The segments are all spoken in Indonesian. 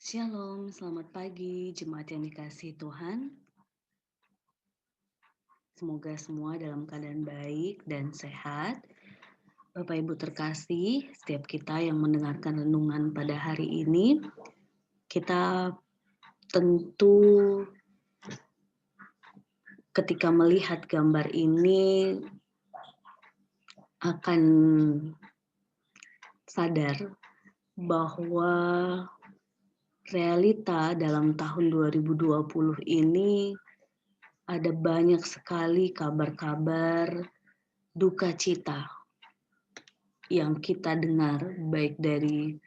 Shalom, selamat pagi jemaat yang dikasihi Tuhan. Semoga semua dalam keadaan baik dan sehat. Bapak Ibu terkasih, setiap kita yang mendengarkan renungan pada hari ini, kita tentu ketika melihat gambar ini akan sadar bahwa realita dalam tahun 2020 ini ada banyak sekali kabar-kabar duka cita yang kita dengar, baik dari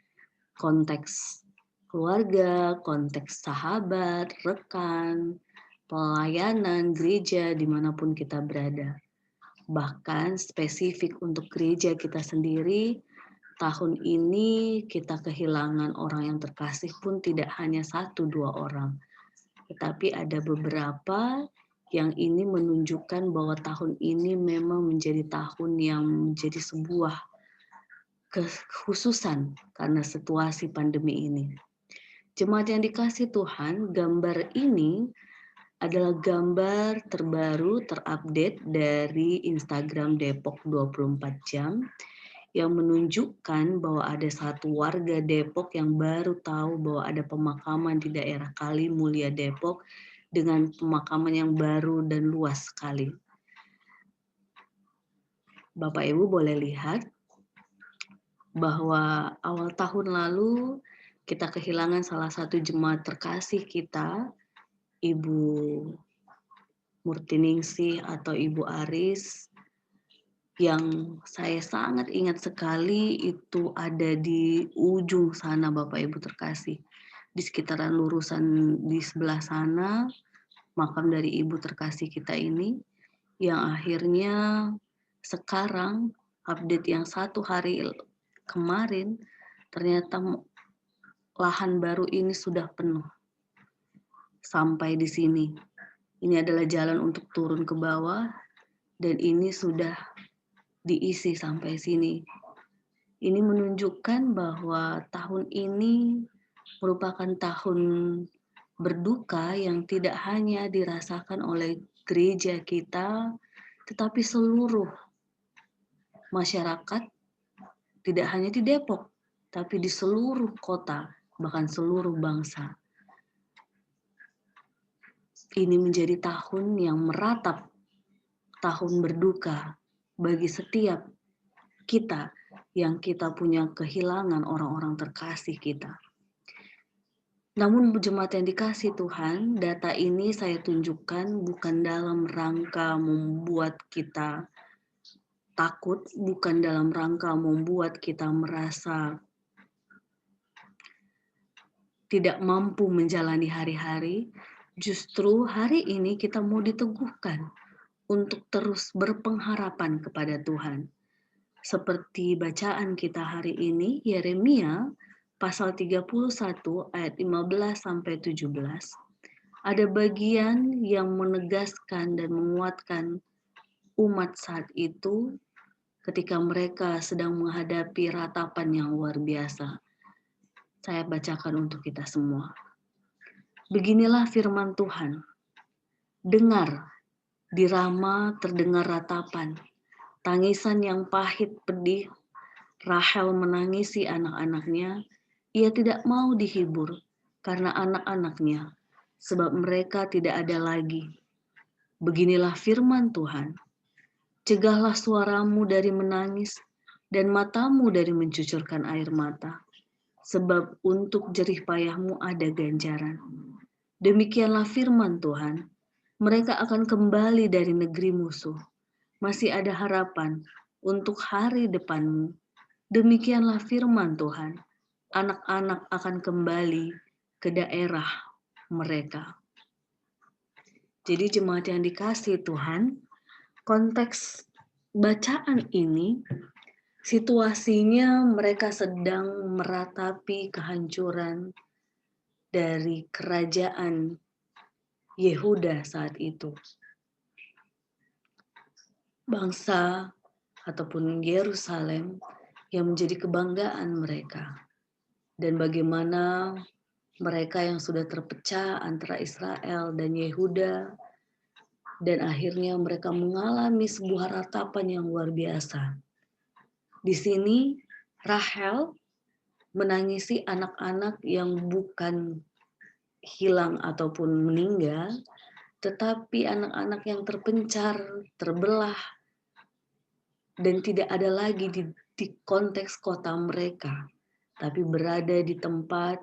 konteks keluarga, konteks sahabat, rekan, pelayanan, gereja, dimanapun kita berada. Bahkan spesifik untuk gereja kita sendiri, tahun ini kita kehilangan orang yang terkasih pun tidak hanya 1-2 orang. Tetapi ada beberapa yang ini menunjukkan bahwa tahun ini memang menjadi tahun yang menjadi sebuah kekhususan karena situasi pandemi ini. Jemaat yang dikasih Tuhan, gambar ini adalah gambar terbaru terupdate dari Instagram Depok 24 jam yang menunjukkan bahwa ada satu warga Depok yang baru tahu bahwa ada pemakaman di daerah Kali Mulia Depok dengan pemakaman yang baru dan luas sekali. Bapak Ibu boleh lihat bahwa awal tahun lalu kita kehilangan salah satu jemaat terkasih kita, Ibu Murtiningsih atau Ibu Aris, yang saya sangat ingat sekali itu ada di ujung sana Bapak Ibu terkasih. Di sekitaran lurusan di sebelah sana, makam dari Ibu terkasih kita ini, yang akhirnya sekarang update yang 1 hari kemarin, ternyata lahan baru ini sudah penuh. Sampai di sini. Ini adalah jalan untuk turun ke bawah, dan ini sudah diisi sampai sini. Ini menunjukkan bahwa tahun ini merupakan tahun berduka yang tidak hanya dirasakan oleh gereja kita, tetapi seluruh masyarakat, tidak hanya di Depok, tapi di seluruh kota, bahkan seluruh bangsa. Ini menjadi tahun yang meratap, tahun berduka bagi setiap kita yang kita punya kehilangan orang-orang terkasih kita. Namun jemaat yang dikasih Tuhan, data ini saya tunjukkan bukan dalam rangka membuat kita takut, bukan dalam rangka membuat kita merasa tidak mampu menjalani hari-hari. Justru hari ini kita mau diteguhkan untuk terus berpengharapan kepada Tuhan. Seperti bacaan kita hari ini, Yeremia pasal 31 ayat 15 sampai 17. Ada bagian yang menegaskan dan menguatkan umat saat itu ketika mereka sedang menghadapi ratapan yang luar biasa. Saya bacakan untuk kita semua. Beginilah firman Tuhan. Dengar, di Rama terdengar ratapan, tangisan yang pahit pedih. Rahel menangisi anak-anaknya. Ia tidak mau dihibur karena anak-anaknya, sebab mereka tidak ada lagi. Beginilah firman Tuhan. Cegahlah suaramu dari menangis dan matamu dari mencucurkan air mata, sebab untuk jerih payahmu ada ganjaran. Demikianlah firman Tuhan. Mereka akan kembali dari negeri musuh. Masih ada harapan untuk hari depanmu. Demikianlah firman Tuhan. Anak-anak akan kembali ke daerah mereka. Jadi jemaat yang dikasihi Tuhan, konteks bacaan ini, situasinya mereka sedang meratapi kehancuran dari kerajaan Yehuda saat itu. Bangsa ataupun Yerusalem yang menjadi kebanggaan mereka. Dan bagaimana mereka yang sudah terpecah antara Israel dan Yehuda, dan akhirnya mereka mengalami sebuah ratapan yang luar biasa. Di sini Rahel menangisi anak-anak yang bukan hilang ataupun meninggal, tetapi anak-anak yang terpencar, terbelah, dan tidak ada lagi di konteks kota mereka, tapi berada di tempat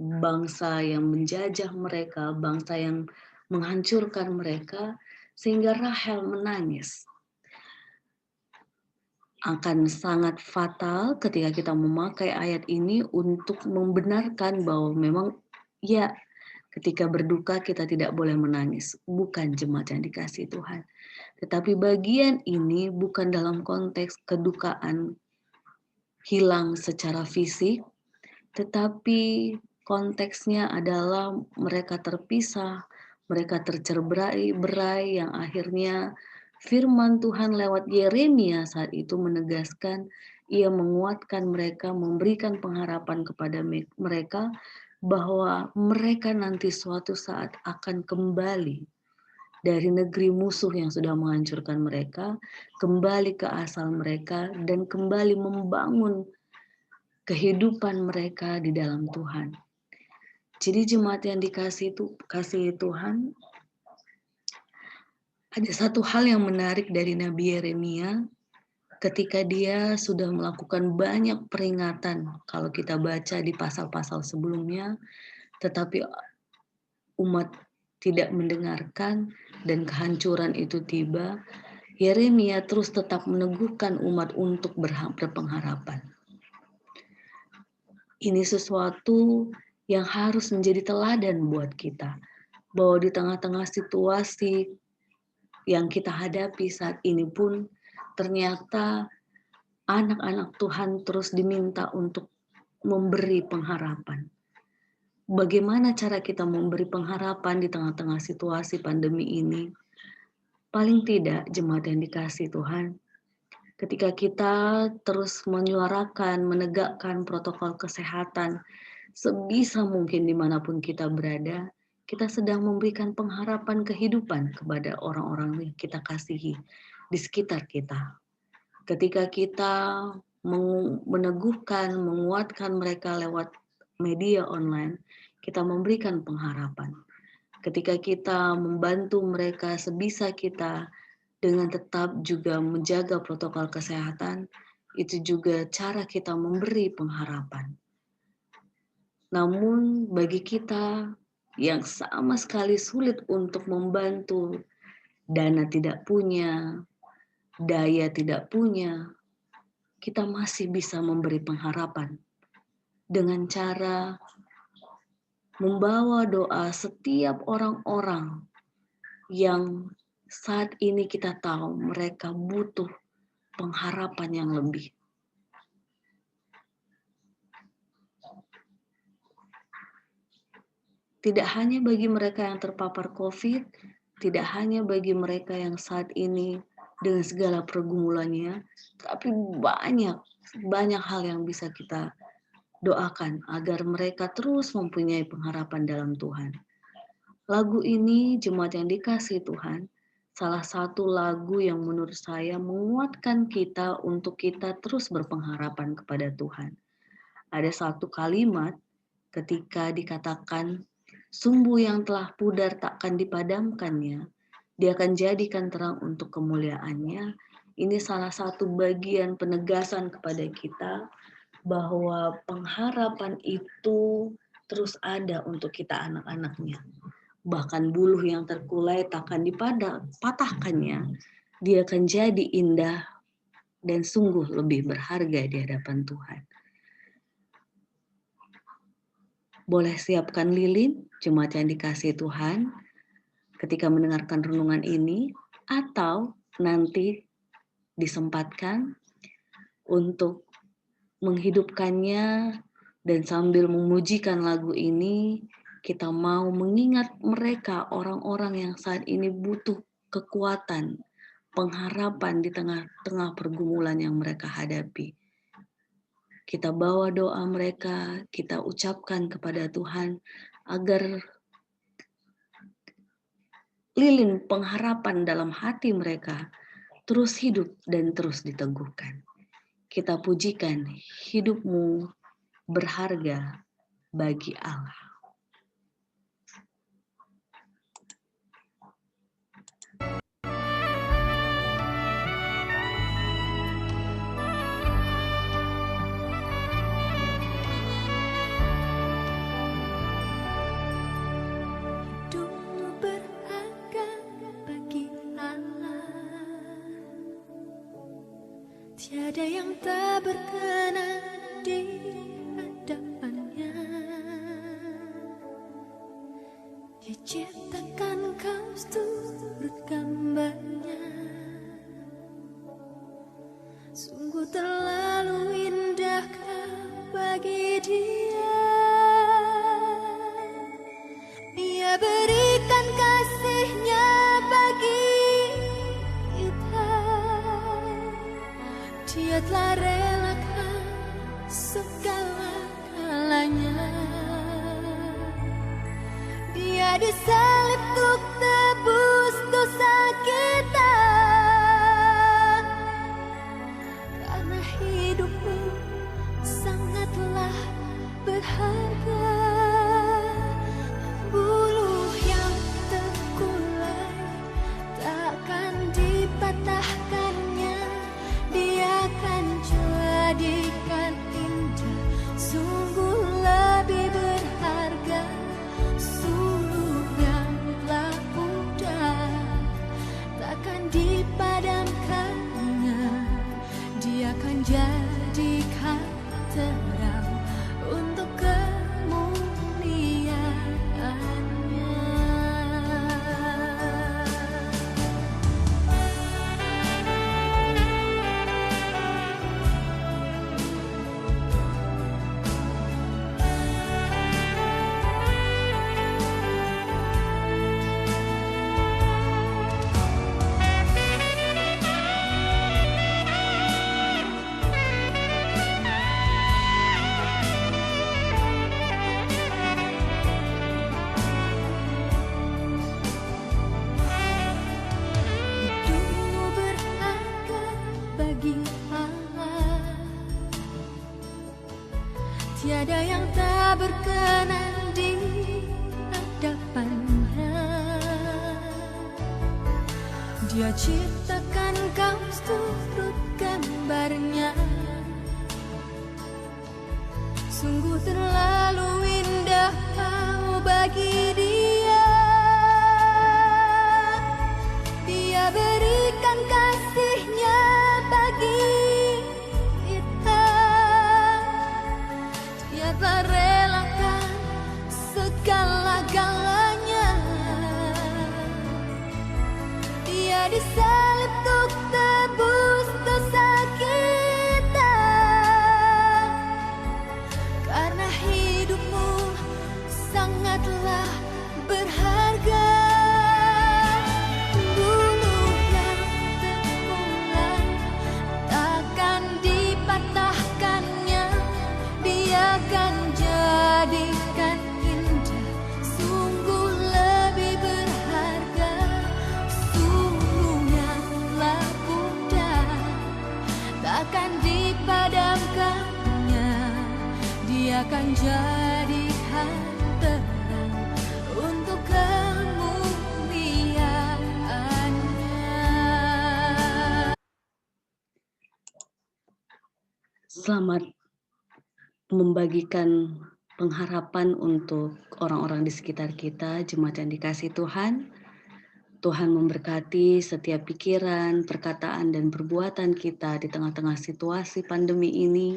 bangsa yang menjajah mereka, bangsa yang menghancurkan mereka, sehingga Rahel menangis. Akan sangat fatal ketika kita memakai ayat ini untuk membenarkan bahwa memang ya, ketika berduka kita tidak boleh menangis. Bukan jemaat yang dikasihi Tuhan. Tetapi bagian ini bukan dalam konteks kedukaan hilang secara fisik, tetapi konteksnya adalah mereka terpisah, mereka tercerai-berai yang akhirnya firman Tuhan lewat Yeremia saat itu menegaskan, ia menguatkan mereka, memberikan pengharapan kepada mereka bahwa mereka nanti suatu saat akan kembali dari negeri musuh yang sudah menghancurkan mereka, kembali ke asal mereka, dan kembali membangun kehidupan mereka di dalam Tuhan. Jadi jemaat yang kasih Tuhan, ada satu hal yang menarik dari Nabi Yeremia ketika dia sudah melakukan banyak peringatan kalau kita baca di pasal-pasal sebelumnya, tetapi umat tidak mendengarkan dan kehancuran itu tiba. Yeremia terus tetap meneguhkan umat untuk berpengharapan. Ini sesuatu yang harus menjadi teladan buat kita, bahwa di tengah-tengah situasi yang kita hadapi saat ini pun ternyata anak-anak Tuhan terus diminta untuk memberi pengharapan. Bagaimana cara kita memberi pengharapan di tengah-tengah situasi pandemi ini? Paling tidak, jemaat yang dikasihi Tuhan, ketika kita terus menyuarakan, menegakkan protokol kesehatan sebisa mungkin dimanapun kita berada, kita sedang memberikan pengharapan kehidupan kepada orang-orang yang kita kasihi di sekitar kita. Ketika kita meneguhkan, menguatkan mereka lewat media online, kita memberikan pengharapan. Ketika kita membantu mereka sebisa kita dengan tetap juga menjaga protokol kesehatan, itu juga cara kita memberi pengharapan. Namun bagi kita yang sama sekali sulit untuk membantu, dana tidak punya, daya tidak punya, kita masih bisa memberi pengharapan dengan cara membawa doa setiap orang-orang yang saat ini kita tahu mereka butuh pengharapan yang lebih. Tidak hanya bagi mereka yang terpapar COVID, tidak hanya bagi mereka yang saat ini dengan segala pergumulannya, tapi banyak hal yang bisa kita doakan agar mereka terus mempunyai pengharapan dalam Tuhan. Lagu ini, jemaat yang dikasihi Tuhan, salah satu lagu yang menurut saya menguatkan kita untuk kita terus berpengharapan kepada Tuhan. Ada satu kalimat ketika dikatakan, sumbu yang telah pudar takkan dipadamkannya, dia akan jadikan terang untuk kemuliaannya. Ini salah satu bagian penegasan kepada kita bahwa pengharapan itu terus ada untuk kita anak-anaknya. Bahkan buluh yang terkulai takkan dipatahkannya. Dia akan jadi indah dan sungguh lebih berharga di hadapan Tuhan. Boleh siapkan lilin, jemaat yang dikasihi Tuhan, ketika mendengarkan renungan ini, atau nanti disempatkan untuk menghidupkannya dan sambil memujikan lagu ini, kita mau mengingat mereka, orang-orang yang saat ini butuh kekuatan, pengharapan di tengah-tengah pergumulan yang mereka hadapi. Kita bawa doa mereka, kita ucapkan kepada Tuhan agar lilin pengharapan dalam hati mereka terus hidup dan terus diteguhkan. Kita pujikan hidupmu berharga bagi Allah. Hidupmu berharga bagi Allah. Tiada yang tak berkenan di hadapannya. Dia ciptakan kau seturut gambarnya. Sungguh terlalu indah kau bagi Dia. Dia berikan kasih-Nya bagi kita. Dia telah relakan segala-galanya. Dia disalib untuk tebus dosa kita. Karena hidupmu sangatlah berharga. Buluh yang terkulai takkan dipatahkannya. Dia akan jadikan indah, sungguh lebih berharga. Suluh yang telah pudar takkan dipadamkannya. Dia akan jadikan terang untuk kemuliaan-Nya. Hidupmu berharga bagi Allah. Tiada yang tak berkenan di hadapannya. Dia ciptakan kau seturut gambarnya. Sungguh terlalu indah kau bagi Dia. Dia berikan kasih-Nya bagi kita. Dia telah relakan segala-galanya. Dia disalib untuk tebus dosa kita. Karena hidupmu sangatlah berharga. Buluh yang terkulai takkan dipatahkannya. Dia akan jadikan indah, sungguh lebih berharga. Suluh yang telah pudar takkan dipadamkannya. Dia akan jadikan terang untuk kemuliaan-Nya. Selamat membagikan pengharapan untuk orang-orang di sekitar kita, jemaat yang dikasihi Tuhan. Tuhan memberkati setiap pikiran, perkataan, dan perbuatan kita di tengah-tengah situasi pandemi ini.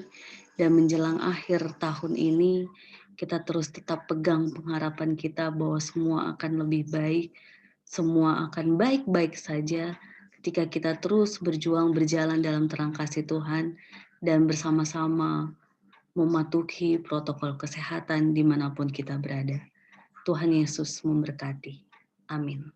Dan menjelang akhir tahun ini, kita terus tetap pegang pengharapan kita bahwa semua akan lebih baik, semua akan baik-baik saja ketika kita terus berjuang berjalan dalam terang kasih Tuhan dan bersama-sama mematuhi protokol kesehatan dimanapun kita berada. Tuhan Yesus memberkati. Amin.